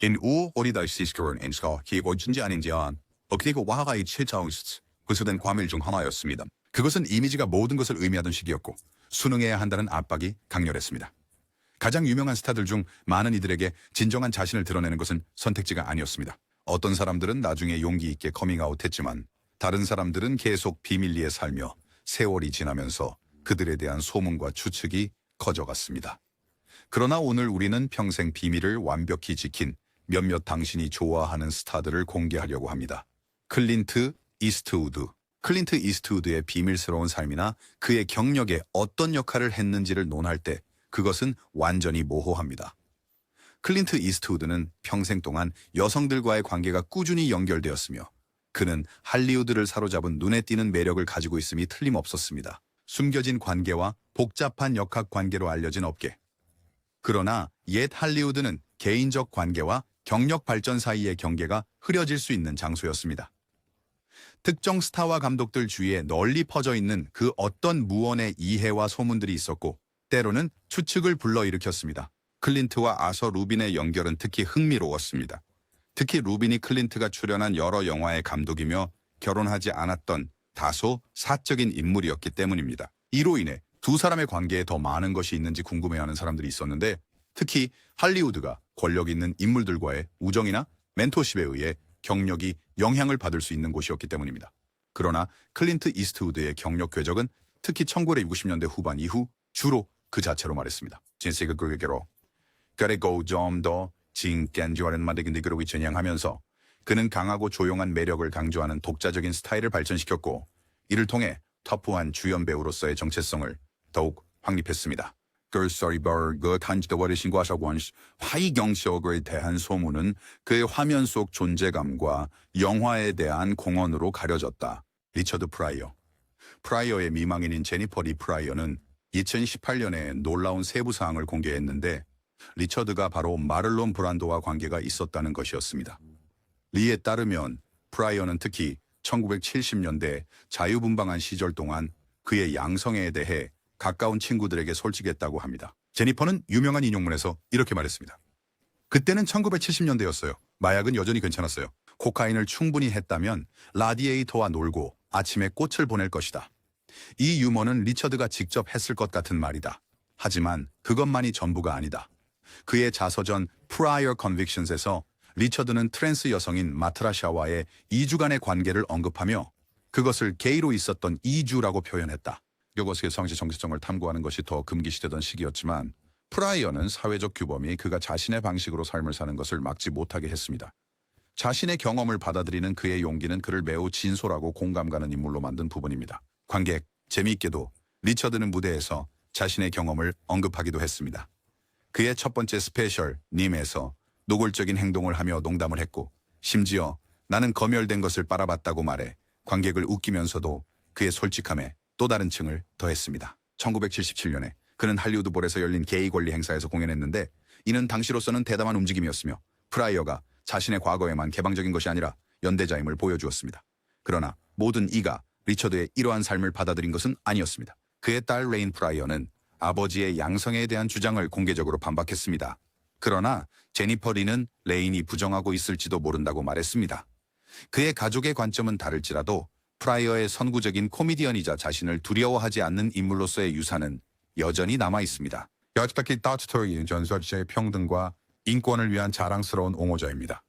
En uge, hvor de der 시스코는 엔스가 기고진지 아닌지 그리고 와하가의 7차원스 그수된 과밀 중 하나였습니다. 그것은 이미지가 모든 것을 의미하던 시기였고 순응해야 한다는 압박이 강렬했습니다. 가장 유명한 스타들 중 많은 이들에게 진정한 자신을 드러내는 것은 선택지가 아니었습니다. 어떤 사람들은 나중에 용기 있게 커밍아웃했지만 다른 사람들은 계속 비밀리에 살며 세월이 지나면서 그들에 대한 소문과 추측이 커져갔습니다. 그러나 오늘 우리는 평생 비밀을 완벽히 지킨 몇몇 당신이 좋아하는 스타들을 공개하려고 합니다. 클린트 이스트우드. 클린트 이스트우드의 비밀스러운 삶이나 그의 경력에 어떤 역할을 했는지를 논할 때 그것은 완전히 모호합니다. 클린트 이스트우드는 평생 동안 여성들과의 관계가 꾸준히 연결되었으며 그는 할리우드를 사로잡은 눈에 띄는 매력을 가지고 있음이 틀림없었습니다. 숨겨진 관계와 복잡한 역학관계로 알려진 업계. 그러나 옛 할리우드는 개인적 관계와 경력 발전 사이의 경계가 흐려질 수 있는 장소였습니다. 특정 스타와 감독들 주위에 널리 퍼져 있는 그 어떤 무언의 이해와 소문들이 있었고 때로는 추측을 불러일으켰습니다. 클린트와 아서 루빈의 연결은 특히 흥미로웠습니다. 특히 루빈이 클린트가 출연한 여러 영화의 감독이며 결혼하지 않았던 다소 사적인 인물이었기 때문입니다. 이로 인해 두 사람의 관계에 더 많은 것이 있는지 궁금해하는 사람들이 있었는데 특히 할리우드가 권력 있는 인물들과의 우정이나 멘토십에 의해 경력이 영향을 받을 수 있는 곳이었기 때문입니다. 그러나 클린트 이스트우드의 경력 궤적은 특히 1960년대 후반 이후 주로 그 자체로 말했습니다. 진세가 그에게로 그리고 좀 더 진짠지와는 만들긴 그러고 전향하면서 그는 강하고 조용한 매력을 강조하는 독자적인 스타일을 발전시켰고 이를 통해 터프한 주연 배우로서의 정체성을 더욱 확립했습니다. 글서리버그 탄지더월의 신과사관 화이경석에 대한 소문은 그의 화면 속 존재감과 영화에 대한 공헌으로 가려졌다. 리처드 프라이어. 프라이어의 미망인인 제니퍼 리 프라이어는 2018년에 놀라운 세부 사항을 공개했는데 리처드가 바로 마를론 브란도와 관계가 있었다는 것이었습니다. 리에 따르면 프라이어는 특히 1970년대 자유분방한 시절 동안 그의 양성애에 대해 가까운 친구들에게 솔직했다고 합니다. 제니퍼는 유명한 인용문에서 이렇게 말했습니다. 그때는 1970년대였어요. 마약은 여전히 괜찮았어요. 코카인을 충분히 했다면 라디에이터와 놀고 아침에 꽃을 보낼 것이다. 이 유머는 리처드가 직접 했을 것 같은 말이다. 하지만 그것만이 전부가 아니다. 그의 자서전 Prior Convictions에서 리처드는 트랜스 여성인 마트라샤와의 2주간의 관계를 언급하며 그것을 게이로 있었던 2주라고 표현했다. 이것의 성시 정체성을 탐구하는 것이 더 금기시되던 시기였지만 프라이어는 사회적 규범이 그가 자신의 방식으로 삶을 사는 것을 막지 못하게 했습니다. 자신의 경험을 받아들이는 그의 용기는 그를 매우 진솔하고 공감 가는 인물로 만든 부분입니다. 관객, 재미있게도 리처드는 무대에서 자신의 경험을 언급하기도 했습니다. 그의 첫 번째 스페셜, 님에서 노골적인 행동을 하며 농담을 했고 심지어 나는 검열된 것을 빨아봤다고 말해 관객을 웃기면서도 그의 솔직함에 또 다른 층을 더했습니다. 1977년에 그는 할리우드볼에서 열린 게이 권리 행사에서 공연했는데 이는 당시로서는 대담한 움직임이었으며 프라이어가 자신의 과거에만 개방적인 것이 아니라 연대자임을 보여주었습니다. 그러나 모든 이가 리처드의 이러한 삶을 받아들인 것은 아니었습니다. 그의 딸 레인 프라이어는 아버지의 양성에 대한 주장을 공개적으로 반박했습니다. 그러나 제니퍼 리는 레인이 부정하고 있을지도 모른다고 말했습니다. 그의 가족의 관점은 다를지라도 프라이어의 선구적인 코미디언이자 자신을 두려워하지 않는 인물로서의 유산은 여전히 남아 있습니다. 여태까지 따뜻하게 전설자의 평등과 인권을 위한 자랑스러운 옹호자입니다.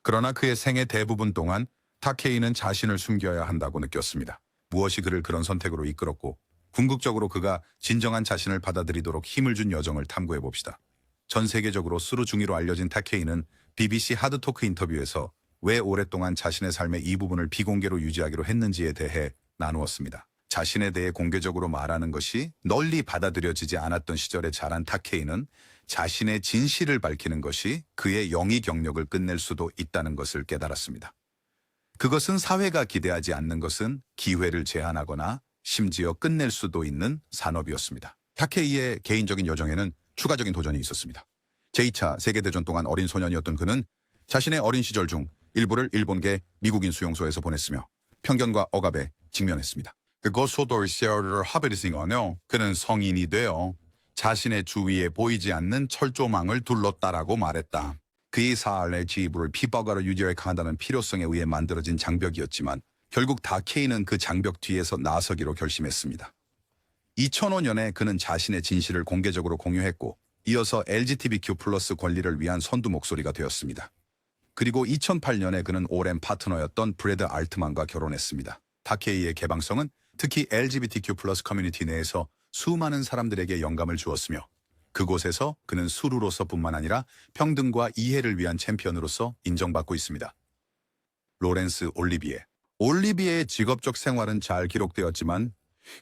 그러나 그의 생애 대부분 동안 타케이는 자신을 숨겨야 한다고 느꼈습니다. 무엇이 그를 그런 선택으로 이끌었고 궁극적으로 그가 진정한 자신을 받아들이도록 힘을 준 여정을 탐구해 봅시다. 전 세계적으로 수루 중위로 알려진 타케이는 BBC 하드토크 인터뷰에서 왜 오랫동안 자신의 삶의 이 부분을 비공개로 유지하기로 했는지에 대해 나누었습니다. 자신에 대해 공개적으로 말하는 것이 널리 받아들여지지 않았던 시절에 자란 타케이는 자신의 진실을 밝히는 것이 그의 영위 경력을 끝낼 수도 있다는 것을 깨달았습니다. 그것은 사회가 기대하지 않는 것은 기회를 제한하거나 심지어 끝낼 수도 있는 산업이었습니다. 타케이의 개인적인 여정에는 추가적인 도전이 있었습니다. 제2차 세계대전 동안 어린 소년이었던 그는 자신의 어린 시절 중 일부를 일본계 미국인 수용소에서 보냈으며 편견과 억압에 직면했습니다. 그것으로 시어를 하베리싱어요. 그는 성인이 되어 자신의 주위에 보이지 않는 철조망을 둘렀다라고 말했다. 그의 삶의 지위를 피박으로 유지한다는 필요성에 의해 만들어진 장벽이었지만 결국 다케이는 그 장벽 뒤에서 나서기로 결심했습니다. 2005년에 그는 자신의 진실을 공개적으로 공유했고 이어서 LGBTQ+ 권리를 위한 선두 목소리가 되었습니다. 그리고 2008년에 그는 오랜 파트너였던 브래드 알트만과 결혼했습니다. 다케이의 개방성은 특히 LGBTQ+ 커뮤니티 내에서 수많은 사람들에게 영감을 주었으며 그곳에서 그는 수루로서뿐만 아니라 평등과 이해를 위한 챔피언으로서 인정받고 있습니다. 로렌스 올리비에. 올리비에의 직업적 생활은 잘 기록되었지만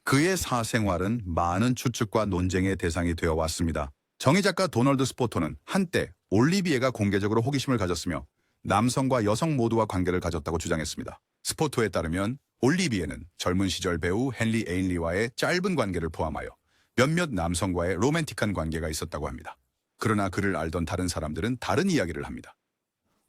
그의 사생활은 많은 추측과 논쟁의 대상이 되어 왔습니다. 정의작가 도널드 스포터는 한때 올리비에가 공개적으로 호기심을 가졌으며 남성과 여성 모두와 관계를 가졌다고 주장했습니다. 스포터에 따르면 올리비에는 젊은 시절 배우 헨리 에인리와의 짧은 관계를 포함하여 몇몇 남성과의 로맨틱한 관계가 있었다고 합니다. 그러나 그를 알던 다른 사람들은 다른 이야기를 합니다.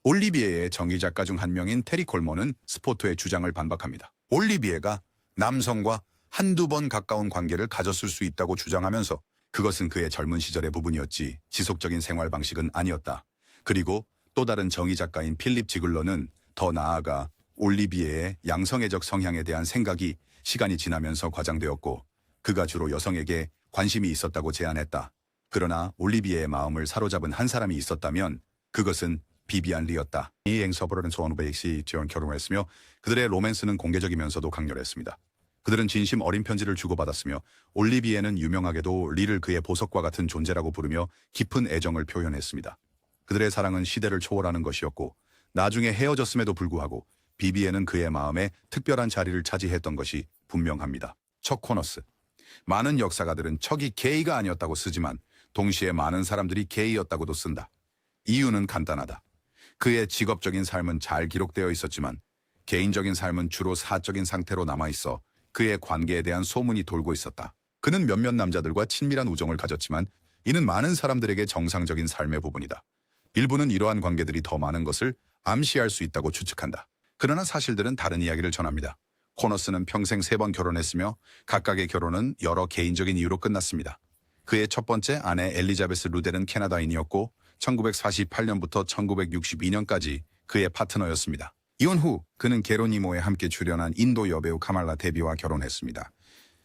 올리비에의 정의작가 중 한 명인 테리 콜먼은 스포터의 주장을 반박합니다. 올리비에가 남성과 한두 번 가까운 관계를 가졌을 수 있다고 주장하면서 그것은 그의 젊은 시절의 부분이었지 지속적인 생활 방식은 아니었다. 그리고 또 다른 정의작가인 필립 지글러는 더 나아가 올리비에의 양성애적 성향에 대한 생각이 시간이 지나면서 과장되었고 그가 주로 여성에게 관심이 있었다고 제안했다. 그러나 올리비에의 마음을 사로잡은 한 사람이 있었다면 그것은 비비안 리였다. 이 앵서버는 소원베이시 지원 결혼했으며 그들의 로맨스는 공개적이면서도 강렬했습니다. 그들은 진심 어린 편지를 주고받았으며 올리비에는 유명하게도 리를 그의 보석과 같은 존재라고 부르며 깊은 애정을 표현했습니다. 그들의 사랑은 시대를 초월하는 것이었고 나중에 헤어졌음에도 불구하고 비비에는 그의 마음에 특별한 자리를 차지했던 것이 분명합니다. 척 코너스. 많은 역사가들은 척이 게이가 아니었다고 쓰지만 동시에 많은 사람들이 게이였다고도 쓴다. 이유는 간단하다. 그의 직업적인 삶은 잘 기록되어 있었지만 개인적인 삶은 주로 사적인 상태로 남아있어 그의 관계에 대한 소문이 돌고 있었다. 그는 몇몇 남자들과 친밀한 우정을 가졌지만 이는 많은 사람들에게 정상적인 삶의 부분이다. 일부는 이러한 관계들이 더 많은 것을 암시할 수 있다고 추측한다. 그러나 사실들은 다른 이야기를 전합니다. 코너스는 평생 3번 결혼했으며 각각의 결혼은 여러 개인적인 이유로 끝났습니다. 그의 첫 번째 아내 엘리자베스 루델은 캐나다인이었고 1948년부터 1962년까지 그의 파트너였습니다. 이혼 후 그는 게로니모에 함께 출연한 인도 여배우 카말라 데비와 결혼했습니다.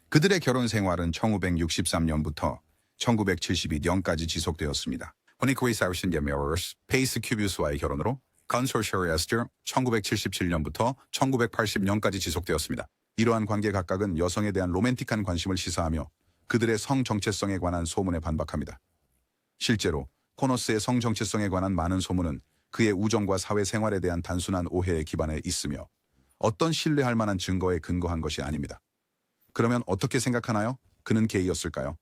그들의 결혼 생활은 1963년부터 1972년까지 지속되었습니다. 호니코이 사우신 게메어스 페이스 큐비우스와의 결혼으로 컨소셜리스트 1977년부터 1980년까지 지속되었습니다. 이러한 관계 각각은 여성에 대한 로맨틱한 관심을 시사하며 그들의 성 정체성에 관한 소문에 반박합니다. 실제로 코너스의 성 정체성에 관한 많은 소문은 그의 우정과 사회생활에 대한 단순한 오해에 기반해 있으며 어떤 신뢰할 만한 증거에 근거한 것이 아닙니다. 그러면 어떻게 생각하나요? 그는 게이였을까요?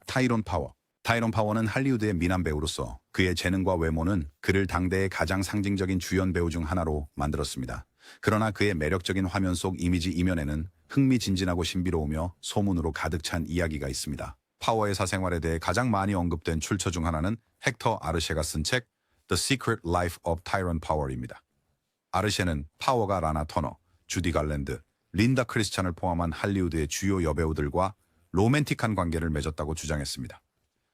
타이론 파워. 타이론 파워는 할리우드의 미남 배우로서 그의 재능과 외모는 그를 당대의 가장 상징적인 주연 배우 중 하나로 만들었습니다. 그러나 그의 매력적인 화면 속 이미지 이면에는 흥미진진하고 신비로우며 소문으로 가득 찬 이야기가 있습니다. 파워의 사생활에 대해 가장 많이 언급된 출처 중 하나는 헥터 아르셰가 쓴 책 The Secret Life of Tyrone Power입니다. 아르셰는 파워가 라나 터너, 주디 갈랜드, 린다 크리스찬을 포함한 할리우드의 주요 여배우들과 로맨틱한 관계를 맺었다고 주장했습니다.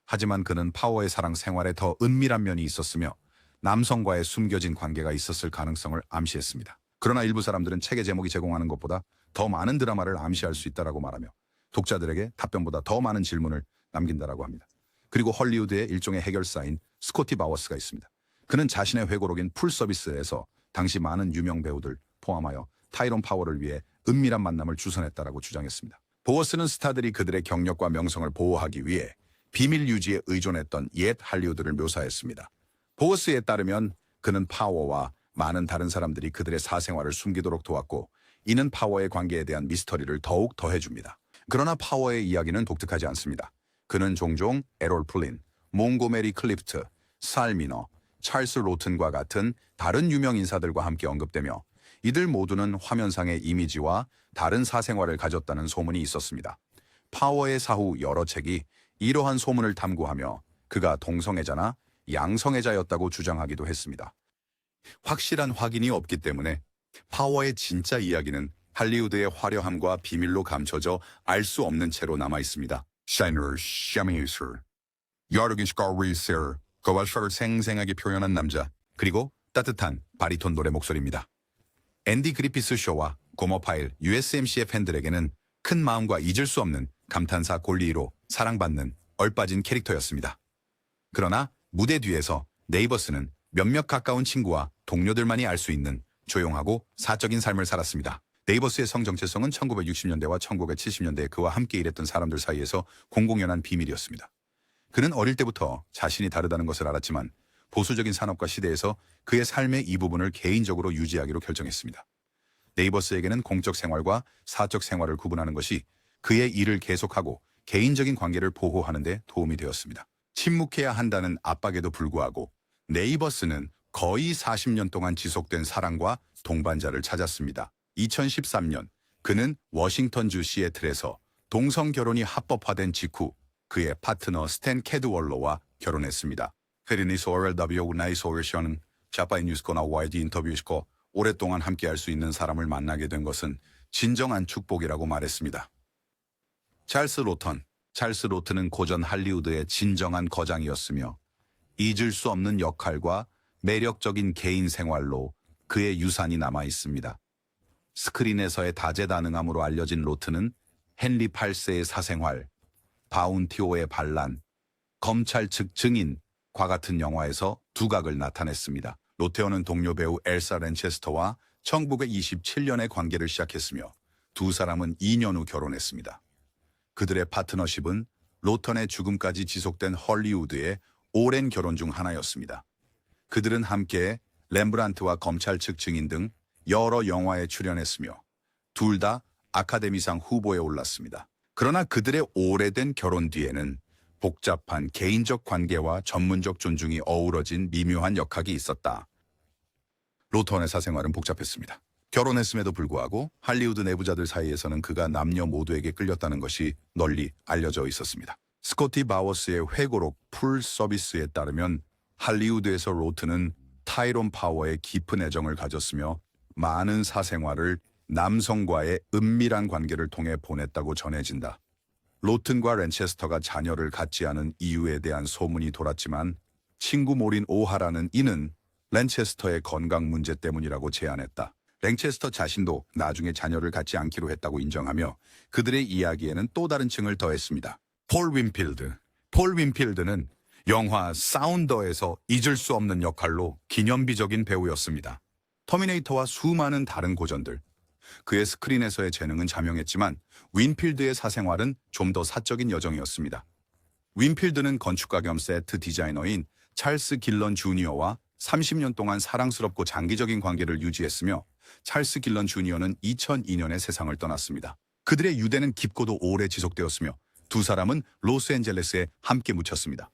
하지만 그는 파워의 사랑 생활에 더 은밀한 면이 있었으며 남성과의 숨겨진 관계가 있었을 가능성을 암시했습니다. 그러나 일부 사람들은 책의 제목이 제공하는 것보다 더 많은 드라마를 암시할 수 있다고 말하며 독자들에게 답변보다 더 많은 질문을 남긴다고 합니다. 그리고 헐리우드의 일종의 해결사인 스코티 바워스가 있습니다. 그는 자신의 회고록인 풀서비스에서 당시 많은 유명 배우들 포함하여 타이론 파워를 위해 은밀한 만남을 주선했다고 주장했습니다. 보워스는 스타들이 그들의 경력과 명성을 보호하기 위해 비밀 유지에 의존했던 옛 할리우드를 묘사했습니다. 보워스에 따르면 그는 파워와 많은 다른 사람들이 그들의 사생활을 숨기도록 도왔고 이는 파워의 관계에 대한 미스터리를 더욱 더해줍니다. 그러나 파워의 이야기는 독특하지 않습니다. 그는 종종 에롤 플린, 몽고메리 클리프트, 살 미너, 찰스 로튼과 같은 다른 유명 인사들과 함께 언급되며 이들 모두는 화면상의 이미지와 다른 사생활을 가졌다는 소문이 있었습니다. 파워의 사후 여러 책이 이러한 소문을 탐구하며 그가 동성애자나 양성애자였다고 주장하기도 했습니다. 확실한 확인이 없기 때문에 파워의 진짜 이야기는 할리우드의 화려함과 비밀로 감춰져 알 수 없는 채로 남아 있습니다. 샤이너 샤미우스 여르긴 스카리스 거발서를 생생하게 표현한 남자 그리고 따뜻한 바리톤 노래 목소리입니다. 앤디 그리피스 쇼와 고머 파일 USMC의 팬들에게는 큰 마음과 잊을 수 없는 감탄사 골리로 사랑받는 얼빠진 캐릭터였습니다. 그러나 무대 뒤에서 네이버스는 몇몇 가까운 친구와 동료들만이 알 수 있는 조용하고 사적인 삶을 살았습니다. 네이버스의 성 정체성은 1960년대와 1970년대에 그와 함께 일했던 사람들 사이에서 공공연한 비밀이었습니다. 그는 어릴 때부터 자신이 다르다는 것을 알았지만 보수적인 산업과 시대에서 그의 삶의 이 부분을 개인적으로 유지하기로 결정했습니다. 네이버스에게는 공적 생활과 사적 생활을 구분하는 것이 그의 일을 계속하고 개인적인 관계를 보호하는 데 도움이 되었습니다. 침묵해야 한다는 압박에도 불구하고 네이버스는 거의 40년 동안 지속된 사랑과 동반자를 찾았습니다. 2013년 그는 워싱턴주 시애틀에서 동성 결혼이 합법화된 직후 그의 파트너 스탠 캐드월러와 결혼했습니다. 페리니 소얼 더비오 나이 소얼션은 자파인 뉴스코나 와이드 인터뷰시고 오랫동안 함께할 수 있는 사람을 만나게 된 것은 진정한 축복이라고 말했습니다. 찰스 로튼은 고전 할리우드의 진정한 거장이었으며 잊을 수 없는 역할과 매력적인 개인 생활로 그의 유산이 남아 있습니다. 스크린에서의 다재다능함으로 알려진 로튼은 헨리 8세의 사생활, 바운티오의 반란, 검찰 측 증인과 같은 영화에서 두각을 나타냈습니다. 로테오는 동료 배우 엘사 랜체스터와 1927년에 관계를 시작했으며 두 사람은 2년 후 결혼했습니다. 그들의 파트너십은 로턴의 죽음까지 지속된 헐리우드의 오랜 결혼 중 하나였습니다. 그들은 함께 렘브란트와 검찰 측 증인 등 여러 영화에 출연했으며 둘 다 아카데미상 후보에 올랐습니다. 그러나 그들의 오래된 결혼 뒤에는 복잡한 개인적 관계와 전문적 존중이 어우러진 미묘한 역학이 있었다. 로턴의 사생활은 복잡했습니다. 결혼했음에도 불구하고 할리우드 내부자들 사이에서는 그가 남녀 모두에게 끌렸다는 것이 널리 알려져 있었습니다. 스코티 바워스의 회고록 풀 서비스에 따르면 할리우드에서 로튼은 타이론 파워에 깊은 애정을 가졌으며 많은 사생활을 남성과의 은밀한 관계를 통해 보냈다고 전해진다. 로튼과 랜체스터가 자녀를 갖지 않은 이유에 대한 소문이 돌았지만 친구 모린 오하라는 이는 랜체스터의 건강 문제 때문이라고 제안했다. 랜체스터 자신도 나중에 자녀를 갖지 않기로 했다고 인정하며 그들의 이야기에는 또 다른 층을 더했습니다. 폴 윈필드는 영화 사운더에서 잊을 수 없는 역할로 기념비적인 배우였습니다. 터미네이터와 수많은 다른 고전들, 그의 스크린에서의 재능은 자명했지만 윈필드의 사생활은 좀 더 사적인 여정이었습니다. 윈필드는 건축가 겸 세트 디자이너인 찰스 길런 주니어와 30년 동안 사랑스럽고 장기적인 관계를 유지했으며 찰스 길런 주니어는 2002년에 세상을 떠났습니다. 그들의 유대는 깊고도 오래 지속되었으며 두 사람은 로스앤젤레스에 함께 묻혔습니다.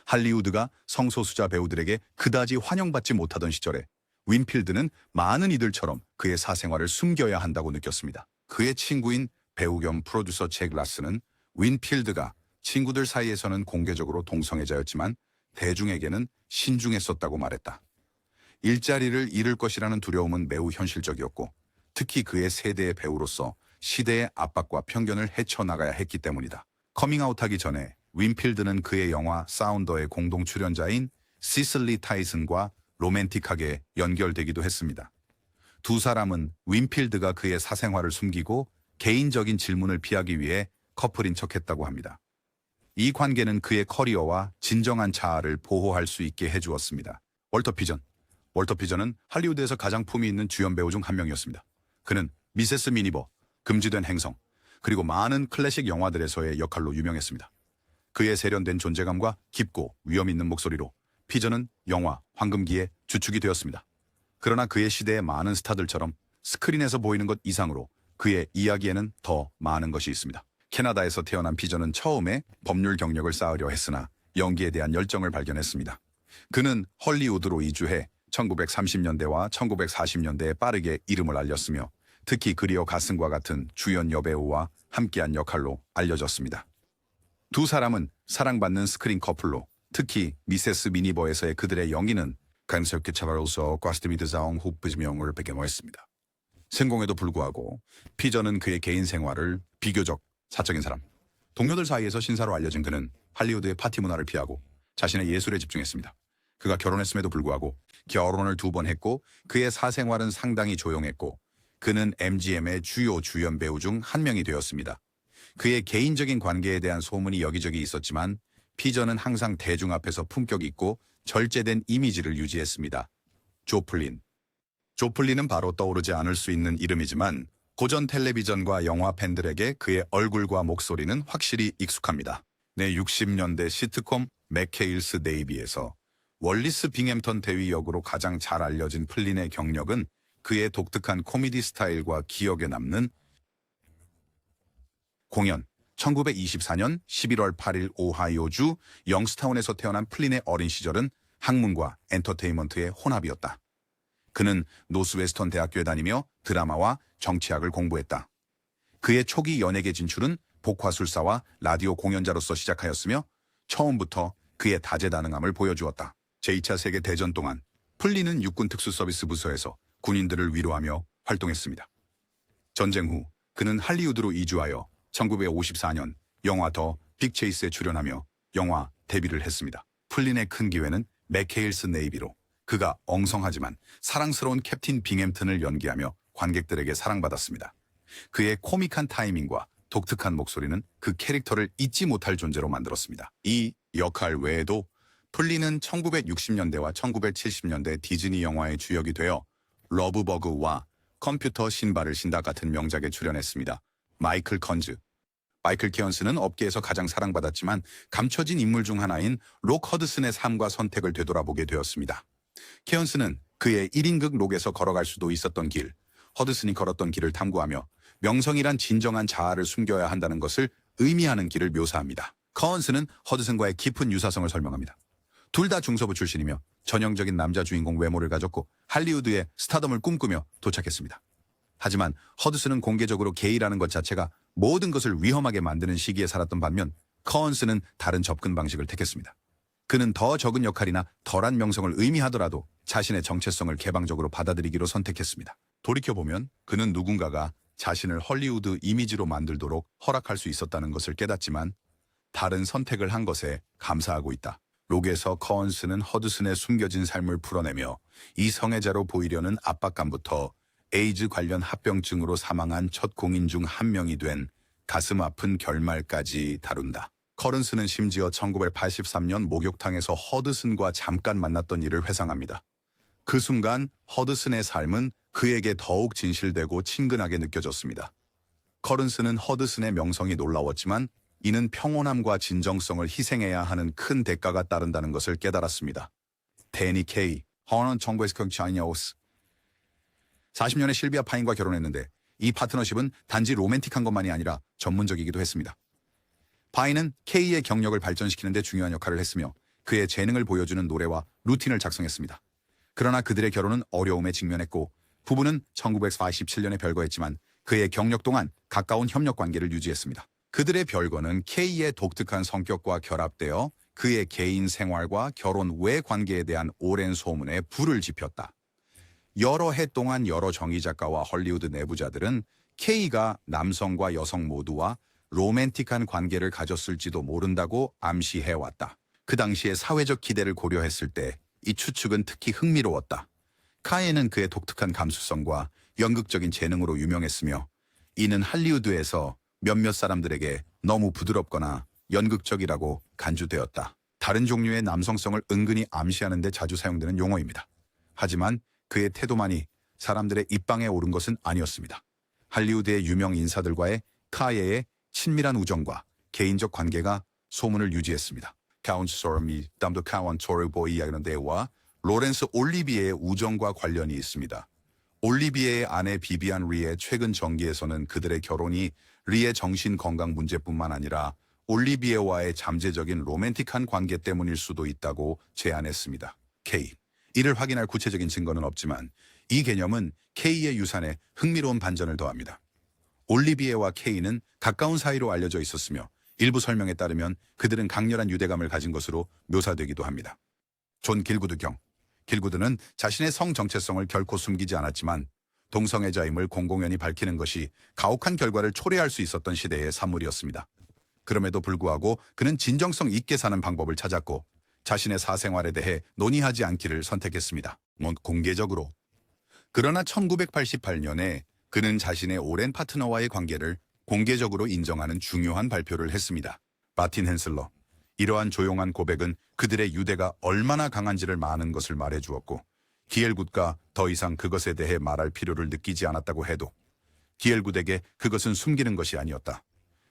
할리우드가 성소수자 배우들에게 그다지 환영받지 못하던 시절에 윈필드는 많은 이들처럼 그의 사생활을 숨겨야 한다고 느꼈습니다. 그의 친구인 배우 겸 프로듀서 잭 라스는 윈필드가 친구들 사이에서는 공개적으로 동성애자였지만 대중에게는 신중했었다고 말했다. 일자리를 잃을 것이라는 두려움은 매우 현실적이었고 특히 그의 세대의 배우로서 시대의 압박과 편견을 헤쳐나가야 했기 때문이다. 커밍아웃하기 전에 윈필드는 그의 영화 사운더의 공동 출연자인 시슬리 타이슨과 로맨틱하게 연결되기도 했습니다. 두 사람은 윈필드가 그의 사생활을 숨기고 개인적인 질문을 피하기 위해 커플인 척했다고 합니다. 이 관계는 그의 커리어와 진정한 자아를 보호할 수 있게 해주었습니다. 월터 피전은 할리우드에서 가장 품위 있는 주연 배우 중 한 명이었습니다. 그는 미세스 미니버, 금지된 행성, 그리고 많은 클래식 영화들에서의 역할로 유명했습니다. 그의 세련된 존재감과 깊고 위험 있는 목소리로 피전은 영화 황금기의 주축이 되었습니다. 그러나 그의 시대의 많은 스타들처럼 스크린에서 보이는 것 이상으로 그의 이야기에는 더 많은 것이 있습니다. 캐나다에서 태어난 피전은 처음에 법률 경력을 쌓으려 했으나 연기에 대한 열정을 발견했습니다. 그는 헐리우드로 이주해 1930년대와 1940년대에 빠르게 이름을 알렸으며 특히 그리어 가슨과 같은 주연 여배우와 함께한 역할로 알려졌습니다. 두 사람은 사랑받는 스크린 커플로 특히 미세스 미니버에서의 그들의 연기는 간섭게 차바로서 과스티미드자옹 후프즈명을 배경화했습니다. 성공에도 불구하고 피전은 그의 개인 생활을 비교적 사적인 사람, 동료들 사이에서 신사로 알려진 그는 할리우드의 파티 문화를 피하고 자신의 예술에 집중했습니다. 그가 결혼했음에도 불구하고 결혼을 2번 했고 그의 사생활은 상당히 조용했고 그는 MGM의 주요 주연 배우 중 한 명이 되었습니다. 그의 개인적인 관계에 대한 소문이 여기저기 있었지만 피저는 항상 대중 앞에서 품격 있고 절제된 이미지를 유지했습니다. 조플린. 조플린은 바로 떠오르지 않을 수 있는 이름이지만 고전 텔레비전과 영화 팬들에게 그의 얼굴과 목소리는 확실히 익숙합니다. 내 60년대 시트콤 맥케일스 네이비에서 월리스 빙햄턴 대위 역으로 가장 잘 알려진 플린의 경력은 그의 독특한 코미디 스타일과 기억에 남는 공연. 1924년 11월 8일 오하이오주 영스타운에서 태어난 플린의 어린 시절은 학문과 엔터테인먼트의 혼합이었다. 그는 노스웨스턴 대학교에 다니며 드라마와 정치학을 공부했다. 그의 초기 연예계 진출은 복화술사와 라디오 공연자로서 시작하였으며 처음부터 그의 다재다능함을 보여주었다. 제2차 세계대전 동안 플린은 육군 특수서비스 부서에서 군인들을 위로하며 활동했습니다. 전쟁 후 그는 할리우드로 이주하여 1954년 영화 더 빅체이스에 출연하며 영화 데뷔를 했습니다. 플린의 큰 기회는 맥케일스 네이비로 그가 엉성하지만 사랑스러운 캡틴 빙햄튼을 연기하며 관객들에게 사랑받았습니다. 그의 코믹한 타이밍과 독특한 목소리는 그 캐릭터를 잊지 못할 존재로 만들었습니다. 이 역할 외에도 플린은 1960년대와 1970년대 디즈니 영화의 주역이 되어 러브버그와 컴퓨터 신발을 신다 같은 명작에 출연했습니다. 마이클 케언스는 업계에서 가장 사랑받았지만 감춰진 인물 중 하나인 록 허드슨의 삶과 선택을 되돌아보게 되었습니다. 케언스는 그의 1인극 록에서 걸어갈 수도 있었던 길, 허드슨이 걸었던 길을 탐구하며 명성이란 진정한 자아를 숨겨야 한다는 것을 의미하는 길을 묘사합니다. 커언스는 허드슨과의 깊은 유사성을 설명합니다. 둘 다 중서부 출신이며 전형적인 남자 주인공 외모를 가졌고 할리우드의 스타덤을 꿈꾸며 도착했습니다. 하지만 허드슨은 공개적으로 게이라는 것 자체가 모든 것을 위험하게 만드는 시기에 살았던 반면 커언스는 다른 접근 방식을 택했습니다. 그는 더 적은 역할이나 덜한 명성을 의미하더라도 자신의 정체성을 개방적으로 받아들이기로 선택했습니다. 돌이켜보면 그는 누군가가 자신을 헐리우드 이미지로 만들도록 허락할 수 있었다는 것을 깨닫지만 다른 선택을 한 것에 감사하고 있다. 록에서 커언스는 허드슨의 숨겨진 삶을 풀어내며 이 성애자로 보이려는 압박감부터 에이즈 관련 합병증으로 사망한 첫 공인 중 한 명이 된 가슴 아픈 결말까지 다룬다. 커런스는 심지어 1983년 목욕탕에서 허드슨과 잠깐 만났던 일을 회상합니다. 그 순간 허드슨의 삶은 그에게 더욱 진실되고 친근하게 느껴졌습니다. 커런스는 허드슨의 명성이 놀라웠지만 이는 평온함과 진정성을 희생해야 하는 큰 대가가 따른다는 것을 깨달았습니다. 데니 케이, 허넌 1994년 40년의 실비아 파인과 결혼했는데 이 파트너십은 단지 로맨틱한 것만이 아니라 전문적이기도 했습니다. 파인은 케이의 경력을 발전시키는 데 중요한 역할을 했으며 그의 재능을 보여주는 노래와 루틴을 작성했습니다. 그러나 그들의 결혼은 어려움에 직면했고 부부는 1947년에 별거했지만 그의 경력 동안 가까운 협력 관계를 유지했습니다. 그들의 별거는 케이의 독특한 성격과 결합되어 그의 개인 생활과 결혼 외 관계에 대한 오랜 소문에 불을 지폈다. 여러 해 동안 여러 정의 작가와 헐리우드 내부자들은 케이가 남성과 여성 모두와 로맨틱한 관계를 가졌을지도 모른다고 암시해왔다. 그 당시의 사회적 기대를 고려했을 때 이 추측은 특히 흥미로웠다. 카이는 그의 독특한 감수성과 연극적인 재능으로 유명했으며 이는 할리우드에서 몇몇 사람들에게 너무 부드럽거나 연극적이라고 간주되었다. 다른 종류의 남성성을 은근히 암시하는 데 자주 사용되는 용어입니다. 하지만 그의 태도만이 사람들의 입방에 오른 것은 아니었습니다. 할리우드의 유명 인사들과의 카예의 친밀한 우정과 개인적 관계가 소문을 유지했습니다. 카운트 소름이 담도 카원 토르보이 이야기하는 데와 로렌스 올리비에의 우정과 관련이 있습니다. 올리비에의 아내 비비안 리의 최근 정기에서는 그들의 결혼이 리의 정신건강 문제뿐만 아니라 올리비에와의 잠재적인 로맨틱한 관계 때문일 수도 있다고 제안했습니다. K. 이를 확인할 구체적인 증거는 없지만 이 개념은 K의 유산에 흥미로운 반전을 더합니다. 올리비에와 K는 가까운 사이로 알려져 있었으며 일부 설명에 따르면 그들은 강렬한 유대감을 가진 것으로 묘사되기도 합니다. 존 길구드는 자신의 성 정체성을 결코 숨기지 않았지만 동성애자임을 공공연히 밝히는 것이 가혹한 결과를 초래할 수 있었던 시대의 산물이었습니다. 그럼에도 불구하고 그는 진정성 있게 사는 방법을 찾았고 자신의 사생활에 대해 논의하지 않기를 선택했습니다. 공개적으로. 그러나 1988년에 그는 자신의 오랜 파트너와의 관계를 공개적으로 인정하는 중요한 발표를 했습니다. 마틴 헨슬러. 이러한 조용한 고백은 그들의 유대가 얼마나 강한지를 많은 것을 말해주었고, 기엘굿과 더 이상 그것에 대해 말할 필요를 느끼지 않았다고 해도 기엘굿에게 그것은 숨기는 것이 아니었다.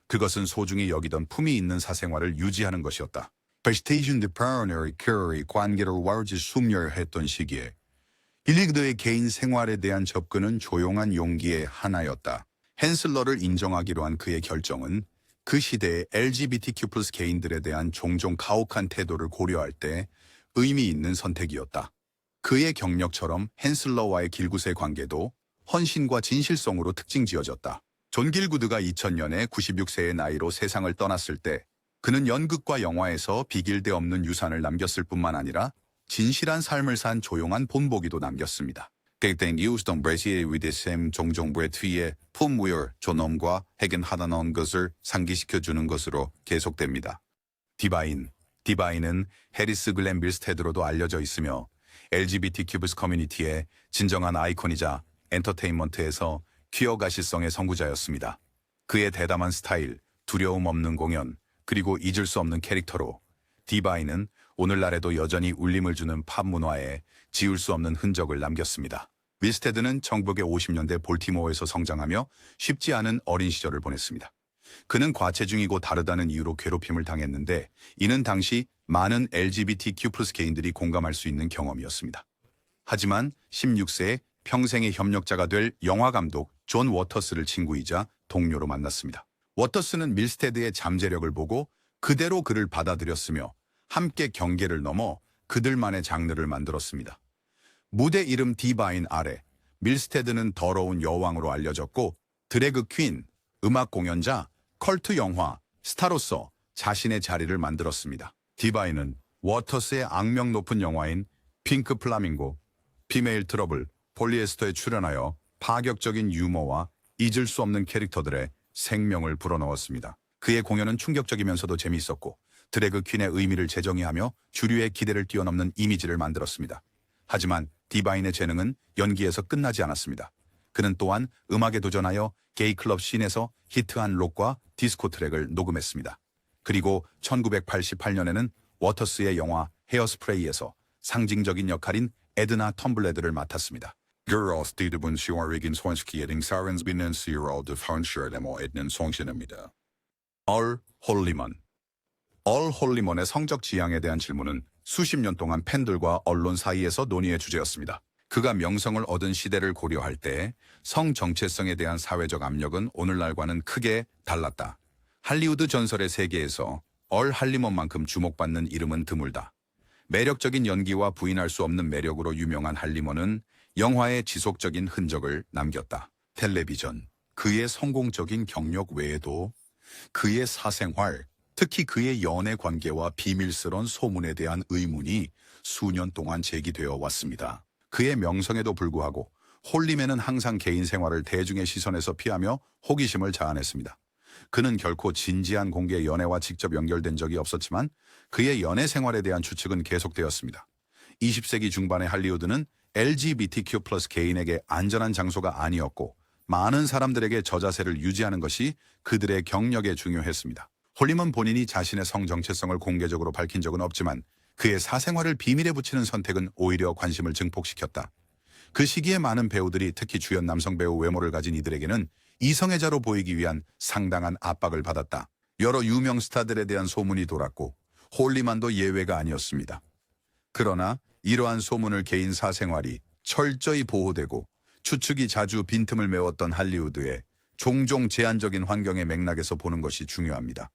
그것은 소중히 여기던 품이 있는 사생활을 유지하는 것이었다. 베스테이션 드 파워너의 큐어의 관계를 완전히 소멸했던 시기에 빌리그드의 개인 생활에 대한 접근은 조용한 용기의 하나였다. 헨슬러를 인정하기로 한 그의 결정은 그 시대의 LGBTQ+ 개인들에 대한 종종 가혹한 태도를 고려할 때 의미 있는 선택이었다. 그의 경력처럼 헨슬러와의 길굿의 관계도 헌신과 진실성으로 특징지어졌다. 존 길구드가 2000년에 96세의 나이로 세상을 떠났을 때 그는 연극과 영화에서 비길대 없는 유산을 남겼을 뿐만 아니라 진실한 삶을 산 조용한 본보기도 남겼습니다. 그때 유스턴 브레시의 위대셈 종종 브레트위의 품위와 존엄과 해견하다는 것을 상기시켜주는 것으로 계속됩니다. 디바인은 해리스 글렌 밀스테드로도 알려져 있으며 LGBTQ+ 커뮤니티의 진정한 아이콘이자 엔터테인먼트에서 퀴어 가시성의 선구자였습니다. 그의 대담한 스타일, 두려움 없는 공연, 그리고 잊을 수 없는 캐릭터로 디바인은 오늘날에도 여전히 울림을 주는 팝 문화에 지울 수 없는 흔적을 남겼습니다. 밀스테드는 1950년대 볼티모어에서 성장하며 쉽지 않은 어린 시절을 보냈습니다. 그는 과체중이고 다르다는 이유로 괴롭힘을 당했는데 이는 당시 많은 LGBTQ+ 개인들이 공감할 수 있는 경험이었습니다. 하지만 16세에 평생의 협력자가 될 영화감독 존 워터스를 친구이자 동료로 만났습니다. 워터스는 밀스테드의 잠재력을 보고 그대로 그를 받아들였으며 함께 경계를 넘어 그들만의 장르를 만들었습니다. 무대 이름 디바인 아래 밀스테드는 더러운 여왕으로 알려졌고 드래그 퀸, 음악 공연자, 컬트 영화, 스타로서 자신의 자리를 만들었습니다. 디바인은 워터스의 악명 높은 영화인 핑크 플라밍고, 피메일 트러블, 폴리에스터에 출연하여 파격적인 유머와 잊을 수 없는 캐릭터들의 생명을 불어넣었습니다. 그의 공연은 충격적이면서도 재미있었고 드래그 퀸의 의미를 재정의하며 주류의 기대를 뛰어넘는 이미지를 만들었습니다. 하지만 디바인의 재능은 연기에서 끝나지 않았습니다. 그는 또한 음악에 도전하여 게이클럽 씬에서 히트한 록과 디스코 트랙을 녹음했습니다. 그리고 1988년에는 워터스의 영화 헤어스프레이에서 상징적인 역할인 에드나 텀블레드를 맡았습니다. Girls 뒤드분 시와리긴 손스키에딩 사렌스 비는 시로드 펀셔데모 에드는 송신입니다. 얼 홀리먼의 성적 지향에 대한 질문은 수십 년 동안 팬들과 언론 사이에서 논의의 주제였습니다. 그가 명성을 얻은 시대를 고려할 때 성 정체성에 대한 사회적 압력은 오늘날과는 크게 달랐다. 할리우드 전설의 세계에서 얼 할리먼만큼 주목받는 이름은 드물다. 매력적인 연기와 부인할 수 없는 매력으로 유명한 할리먼은 영화에 지속적인 흔적을 남겼다. 텔레비전, 그의 성공적인 경력 외에도 그의 사생활, 특히 그의 연애 관계와 비밀스러운 소문에 대한 의문이 수년 동안 제기되어 왔습니다. 그의 명성에도 불구하고 홀리맨은 항상 개인 생활을 대중의 시선에서 피하며 호기심을 자아냈습니다. 그는 결코 진지한 공개 연애와 직접 연결된 적이 없었지만 그의 연애 생활에 대한 추측은 계속되었습니다. 20세기 중반의 할리우드는 LGBTQ+ 개인에게 안전한 장소가 아니었고 많은 사람들에게 저자세를 유지하는 것이 그들의 경력에 중요했습니다. 홀리먼 본인이 자신의 성 정체성을 공개적으로 밝힌 적은 없지만 그의 사생활을 비밀에 붙이는 선택은 오히려 관심을 증폭시켰다. 그 시기에 많은 배우들이 특히 주연 남성 배우 외모를 가진 이들에게는 이성애자로 보이기 위한 상당한 압박을 받았다. 여러 유명 스타들에 대한 소문이 돌았고 홀리만도 예외가 아니었습니다. 그러나 이러한 소문을 개인 사생활이 철저히 보호되고 추측이 자주 빈틈을 메웠던 할리우드에 종종 제한적인 환경의 맥락에서 보는 것이 중요합니다.